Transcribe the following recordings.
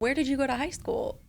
Where did you go to high school?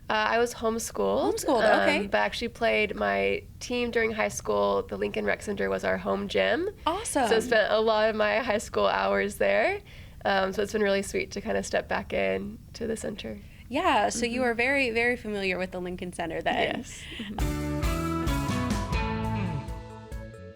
I was homeschooled. Homeschooled, okay. But actually played my team during high school. The Lincoln Rec Center was our home gym. Awesome. So I spent a lot of my high school hours there. So it's been really sweet to kind of step back in to the center. Yeah, so you are very, very familiar with the Lincoln Center then. Yes.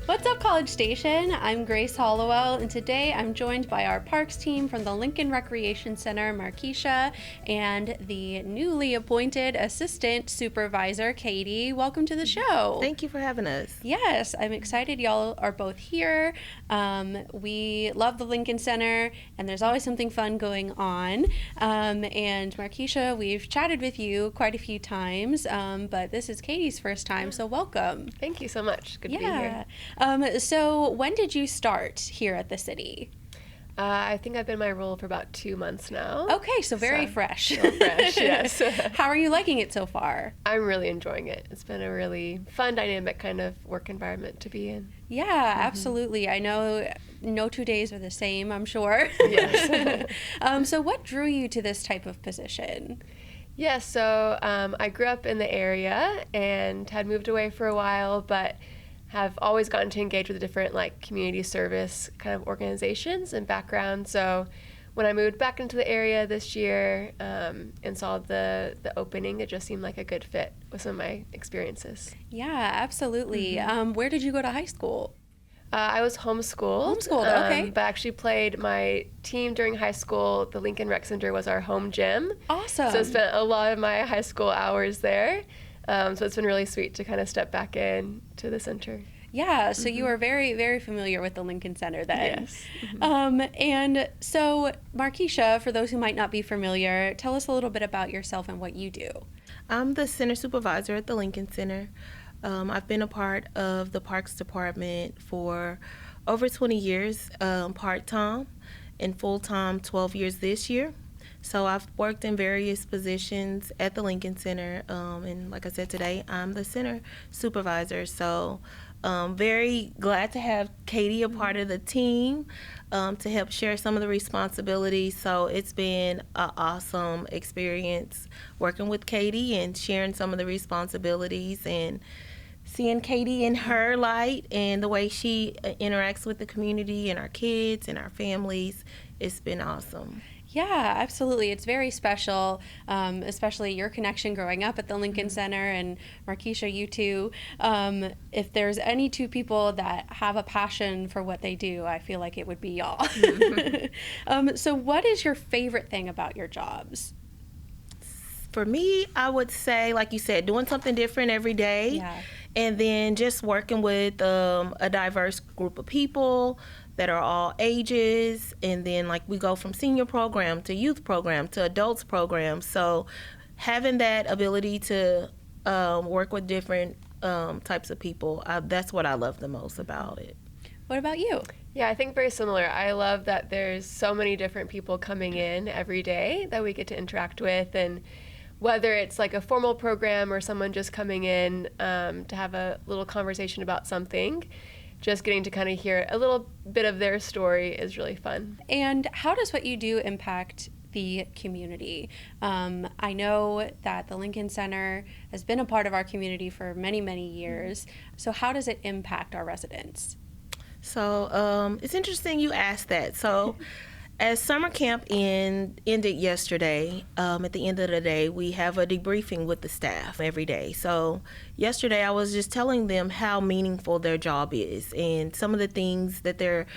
What's up, College Station? I'm Grace Hollowell, and today I'm joined by our parks team from the Lincoln Recreation Center, Markeesha, and the newly appointed assistant supervisor, Katie. Welcome to the show. Thank you for having us. Yes, I'm excited y'all are both here. We love the Lincoln Center, and there's always something fun going on. And Markeesha, we've chatted with you quite a few times, but this is Katie's first time, so welcome. Thank you so much. Good to be here. So when did you start here at the city? I think I've been in my role for about 2 months now. Okay, so very fresh. Still fresh, yes. How are you liking it so far? I'm really enjoying it. It's been a really fun, dynamic kind of work environment to be in. Yeah, absolutely. I know no 2 days are the same, I'm sure. Yes. So what drew you to this type of position? Yeah, so I grew up in the area and had moved away for a while, but have always gotten to engage with different community service kind of organizations and backgrounds. So when I moved back into the area this year and saw the opening, it just seemed like a good fit with some of my experiences. Yeah, absolutely. Where did you go to high school? I was homeschooled. Homeschooled, okay. But actually played my team during high school. The Lincoln Rec Center was our home gym. Awesome. So I spent a lot of my high school hours there. So it's been really sweet to kind of step back in to the center. Yeah, so you are very, very familiar with the Lincoln Center then. Yes. And so, Markeesha, for those who might not be familiar, tell us a little bit about yourself and what you do. I'm the center supervisor at the Lincoln Center. I've been a part of the Parks Department for over 20 years, part-time, and full-time 12 years this year. So I've worked in various positions at the Lincoln Center, and like I said today, I'm the center supervisor. So very glad to have Katie a part of the team to help share some of the responsibilities. So it's been an awesome experience working with Katie and sharing some of the responsibilities and seeing Katie in her light and the way she interacts with the community and our kids and our families. It's been awesome. Yeah, absolutely. It's very special, especially your connection growing up at the Lincoln Center, and Markeesha, you too. If there's any two people that have a passion for what they do, I feel like it would be y'all. So what is your favorite thing about your jobs? For me, I would say, like you said, doing something different every day. Yeah. And then just working with a diverse group of people that are all ages, and then we go from senior program to youth program to adults program. So having that ability to work with different types of people, that's what I love the most about it. What about you? Yeah, I think very similar. I love that there's so many different people coming in every day that we get to interact with, and whether it's a formal program or someone just coming in to have a little conversation about something, just getting to kind of hear a little bit of their story is really fun. And how does what you do impact the community? I know that the Lincoln Center has been a part of our community for many, many years. So how does it impact our residents? So it's interesting you asked that. So as summer camp ended yesterday, at the end of the day, we have a debriefing with the staff every day. So yesterday I was just telling them how meaningful their job is and some of the things that they're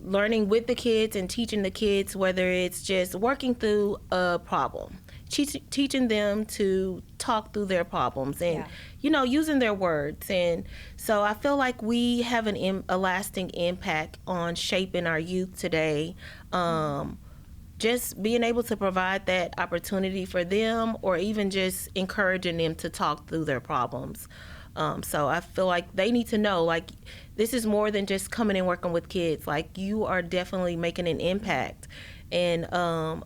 learning with the kids and teaching the kids, whether it's just working through a problem, teaching them to talk through their problems and, using their words. And so I feel like we have a lasting impact on shaping our youth today. Just being able to provide that opportunity for them, or even just encouraging them to talk through their problems. So I feel like they need to know, this is more than just coming and working with kids. You are definitely making an impact. And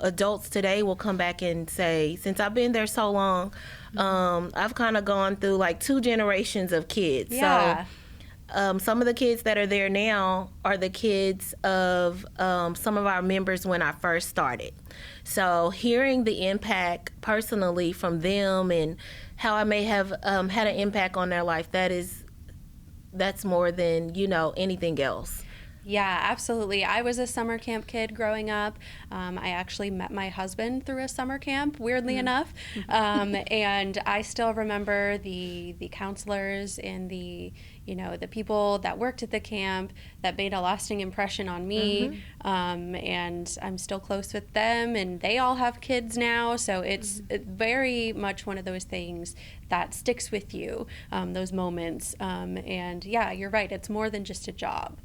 adults today will come back and say, since I've been there so long, I've kind of gone through 2 generations of kids. Yeah. So some of the kids that are there now are the kids of some of our members when I first started. So hearing the impact personally from them and how I may have had an impact on their life, that's more than, anything else. Yeah, absolutely. I was a summer camp kid growing up. I actually met my husband through a summer camp, weirdly enough. And I still remember the counselors and the people that worked at the camp that made a lasting impression on me. And I'm still close with them, and they all have kids now. So it's very much one of those things that sticks with you, those moments. And yeah, you're right. It's more than just a job.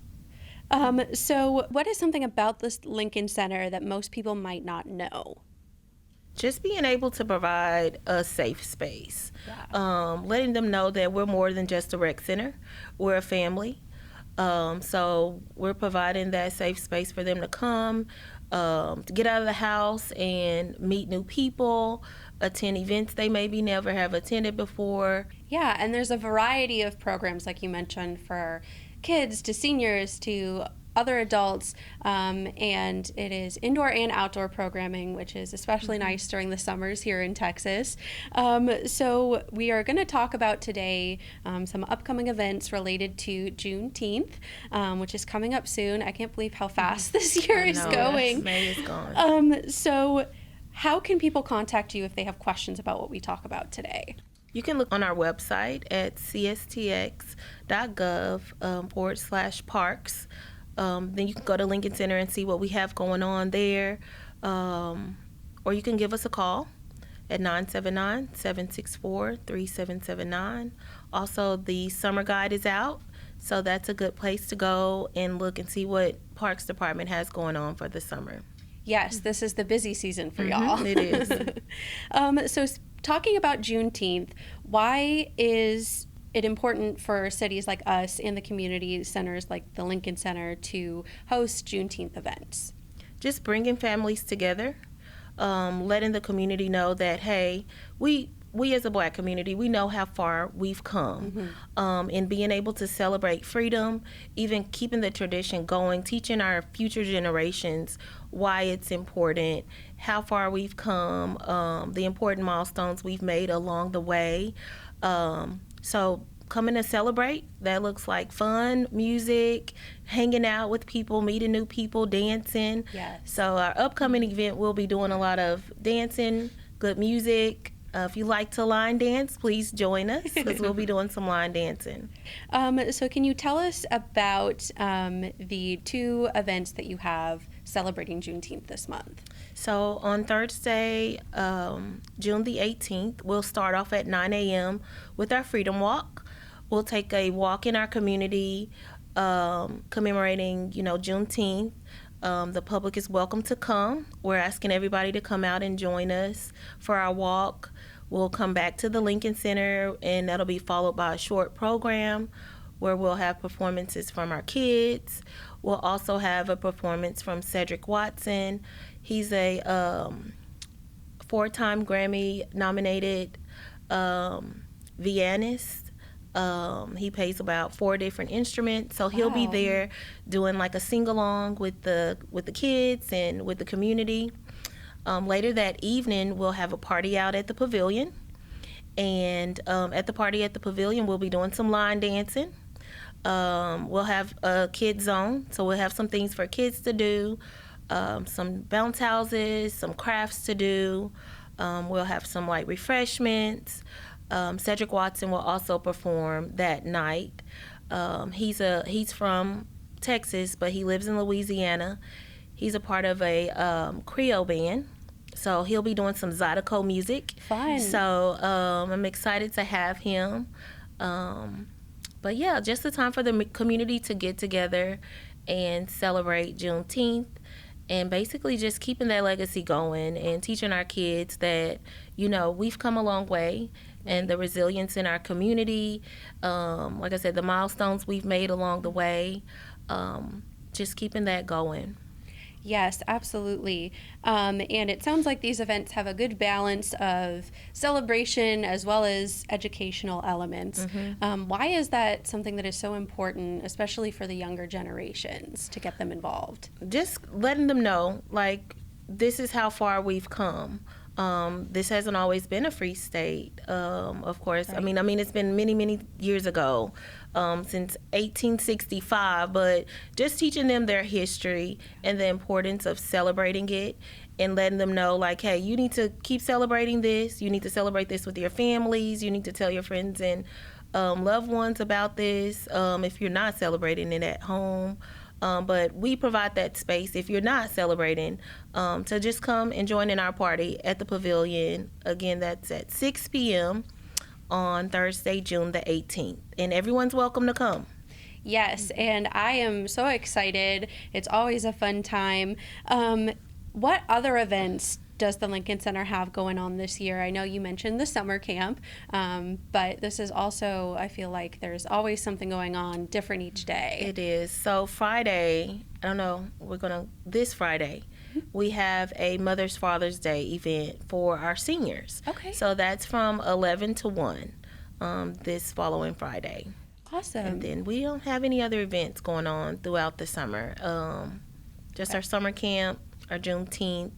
So what is something about this Lincoln Center that most people might not know? Just being able to provide a safe space. Yeah. Letting them know that we're more than just a rec center. We're a family. So we're providing that safe space for them to come, to get out of the house and meet new people, attend events they maybe never have attended before. Yeah, and there's a variety of programs, like you mentioned, for kids to seniors to other adults, and it is indoor and outdoor programming, which is especially nice during the summers here in Texas. So we are going to talk about today some upcoming events related to Juneteenth, which is coming up soon. I can't believe how fast this year is going. May is gone. So how can people contact you if they have questions about what we talk about today? You can look on our website at cstx.gov/parks. Then you can go to Lincoln Center and see what we have going on there. Or you can give us a call at 979-764-3779. Also, the summer guide is out, so that's a good place to go and look and see what Parks Department has going on for the summer. Yes, this is the busy season for y'all. It is. So talking about Juneteenth, why is it important for cities like us and the community centers like the Lincoln Center to host Juneteenth events? Just bringing families together, letting the community know that, hey, we as a Black community, we know how far we've come, and being able to celebrate freedom, even keeping the tradition going, teaching our future generations why it's important, how far we've come, the important milestones we've made along the way. So coming to celebrate, that looks like fun, music, hanging out with people, meeting new people, dancing. Yes. So our upcoming event, we'll be doing a lot of dancing, good music. If you like to line dance, please join us because we'll be doing some line dancing. So can you tell us about the two events that you have celebrating Juneteenth this month? So on Thursday, June the 18th, we'll start off at 9 a.m. with our Freedom Walk. We'll take a walk in our community commemorating, Juneteenth. The public is welcome to come. We're asking everybody to come out and join us for our walk. We'll come back to the Lincoln Center, and that'll be followed by a short program where we'll have performances from our kids. We'll also have a performance from Cedric Watson. He's a 4-time Grammy-nominated pianist. He plays about 4 different instruments, so he'll be there doing like a sing-along with the kids and with the community. Later that evening, we'll have a party out at the pavilion, and at the party at the pavilion, we'll be doing some line dancing. We'll have a kid zone, so we'll have some things for kids to do, some bounce houses, some crafts to do. We'll have some light refreshments. Cedric Watson will also perform that night. He's from Texas, but he lives in Louisiana. He's a part of a Creole band, so he'll be doing some Zydeco music. Fun. So I'm excited to have him. But yeah, just the time for the community to get together and celebrate Juneteenth, and basically just keeping that legacy going and teaching our kids that, we've come a long way, and the resilience in our community, like I said, the milestones we've made along the way, just keeping that going. Yes, absolutely. And it sounds like these events have a good balance of celebration as well as educational elements. Why is that something that is so important, especially for the younger generations, to get them involved? Just letting them know, like, this is how far we've come. This hasn't always been a free state, of course. Right. I mean, it's been many, many years ago, since 1865. But just teaching them their history and the importance of celebrating it, and letting them know, like, hey, you need to keep celebrating this. You need to celebrate this with your families. You need to tell your friends and loved ones about this. If you're not celebrating it at home. But we provide that space if you're not celebrating, to just come and join in our party at the pavilion. Again, that's at 6 p.m. on Thursday, June the 18th. And everyone's welcome to come. Yes, and I am so excited. It's always a fun time. What other events does the Lincoln Center have going on this year? I know you mentioned the summer camp, but this is also, I feel like there's always something going on different each day. It is. So Friday, I don't know, this Friday, we have a Mother's Father's Day event for our seniors. Okay. So that's from 11 to 1 this following Friday. Awesome. And then we don't have any other events going on throughout the summer. Just our summer camp, our Juneteenth,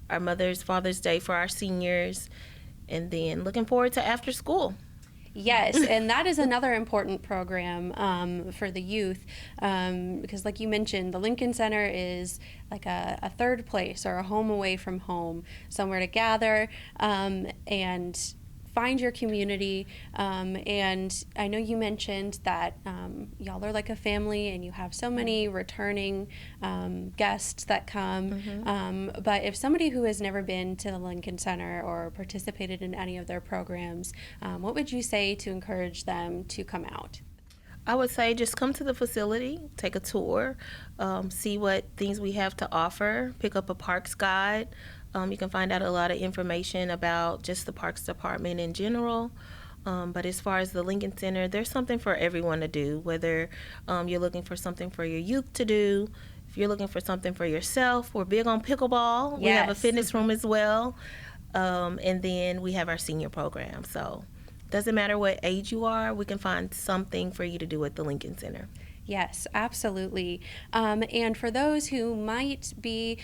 our Mother's Father's Day for our seniors, and then looking forward to after school. Yes, and that is another important program for the youth, because like you mentioned, the Lincoln Center is like a third place or a home away from home, somewhere to gather and find your community. And I know you mentioned that y'all are like a family and you have so many returning guests that come. But if somebody who has never been to the Lincoln Center or participated in any of their programs, what would you say to encourage them to come out? I would say just come to the facility, take a tour, see what things we have to offer, pick up a parks guide. You can find out a lot of information about just the Parks Department in general. But as far as the Lincoln Center, there's something for everyone to do, whether you're looking for something for your youth to do, if you're looking for something for yourself. We're big on pickleball. Yes. We have a fitness room as well. And then we have our senior program. So it doesn't matter what age you are, we can find something for you to do at the Lincoln Center. Yes, absolutely. And for those who might be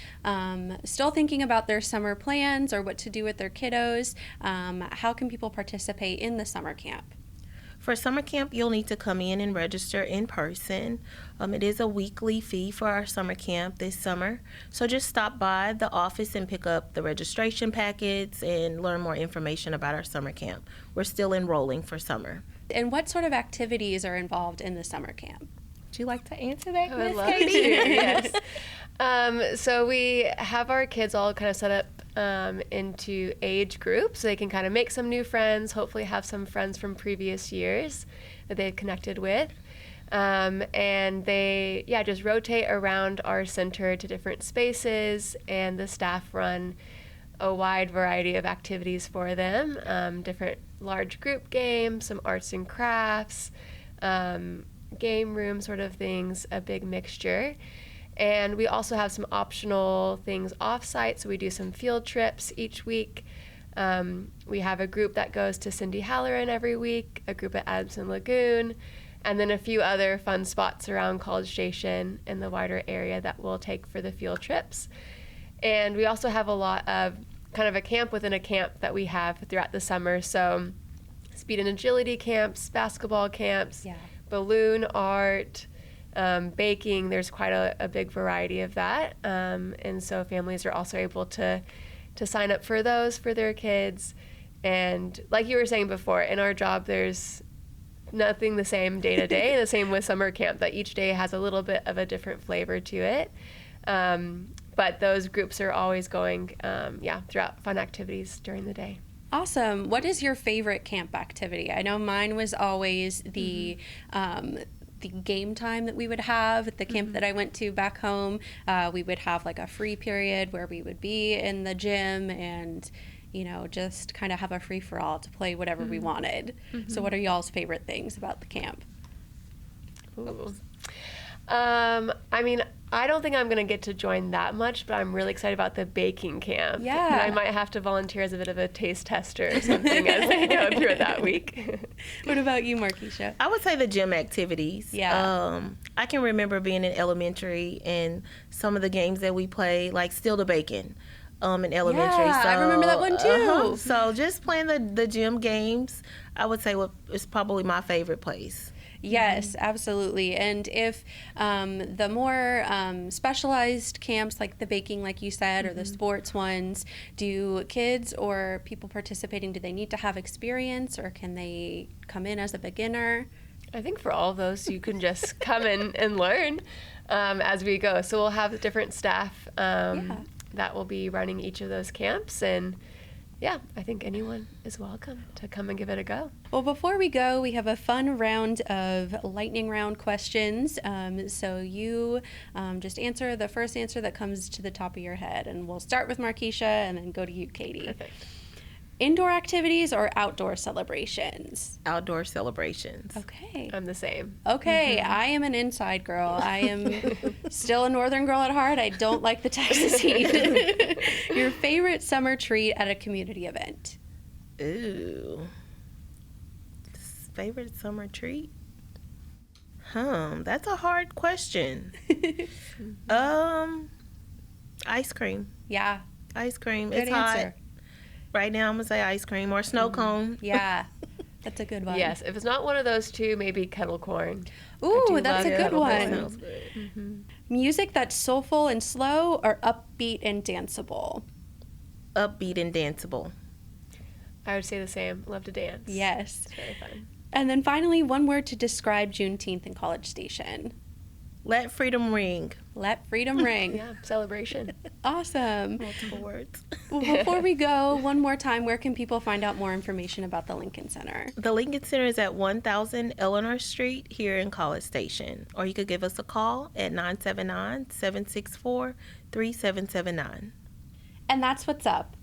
still thinking about their summer plans or what to do with their kiddos, how can people participate in the summer camp? For summer camp, you'll need to come in and register in person. It is a weekly fee for our summer camp this summer. So just stop by the office and pick up the registration packets and learn more information about our summer camp. We're still enrolling for summer. And what sort of activities are involved in the summer camp? Would you like to answer that, I would Miss love Katie? to, yes. So we have our kids all kind of set up into age groups so they can kind of make some new friends, hopefully have some friends from previous years that they've connected with. And they, just rotate around our center to different spaces, and the staff run a wide variety of activities for them, different large group games, some arts and crafts, game room sort of things, a big mixture. And we also have some optional things off-site, so we do some field trips each week. We have a group that goes to Cindy Halloran every week, a group at Adamson Lagoon, and then a few other fun spots around College Station and the wider area that we'll take for the field trips. And we also have a lot of kind of a camp within a camp that we have throughout the summer. So speed and agility camps, basketball camps, balloon art, baking. There's quite a big variety of that. And so families are also able to sign up for those for their kids. And like you were saying before, in our job, there's nothing the same day to day. The same with summer camp, that each day has a little bit of a different flavor to it. But those groups are always going, throughout fun activities during the day. Awesome. What is your favorite camp activity? I know mine was always the game time that we would have at the camp that I went to back home. We would have like a free period where we would be in the gym and, just kind of have a free-for-all to play whatever we wanted. So what are y'all's favorite things about the camp? Ooh. I mean, I don't think I'm going to get to join that much, but I'm really excited about the baking camp. Yeah. And I might have to volunteer as a bit of a taste tester or something as they go through it that week. What about you, Markeesha? I would say the gym activities. Yeah. I can remember being in elementary and some of the games that we played, like Steal the Bacon in elementary. Yeah, I remember that one too. So just playing the gym games, I would say is probably my favorite place. Yes, absolutely. And if the more specialized camps, like the baking, like you said, or the sports ones, do kids or people participating, do they need to have experience, or can they come in as a beginner? I think for all of those, you can just come in and learn as we go. So we'll have different staff that will be running each of those camps. And yeah, I think anyone is welcome to come and give it a go. Well, before we go, we have a fun round of lightning round questions. So you just answer the first answer that comes to the top of your head. And we'll start with Markeesha and then go to you, Katie. Perfect. Indoor activities or outdoor celebrations? Outdoor celebrations. Okay. I'm the same. Okay, I am an inside girl. I am still a northern girl at heart. I don't like the Texas heat. Your favorite summer treat at a community event? Ooh. Favorite summer treat? That's a hard question. Ice cream. Yeah, Ice cream. good It's hot. answer. Right now I'm gonna say ice cream or snow cone. Yeah, that's a good one. Yes, if it's not one of those two, maybe kettle corn. Ooh, do that's a love good kettle corn. one. Sounds good. Music that's soulful and slow or upbeat and danceable? Upbeat and danceable. I would say the same. Love to dance. Yes. It's very fun. And then finally, one word to describe Juneteenth in College Station. Let freedom ring. Let freedom ring. Yeah, celebration. Awesome. Multiple words. Well, before we go, one more time, where can people find out more information about the Lincoln Center? The Lincoln Center is at 1000 Eleanor Street here in College Station. Or you could give us a call at 979-764-3779. And that's what's up.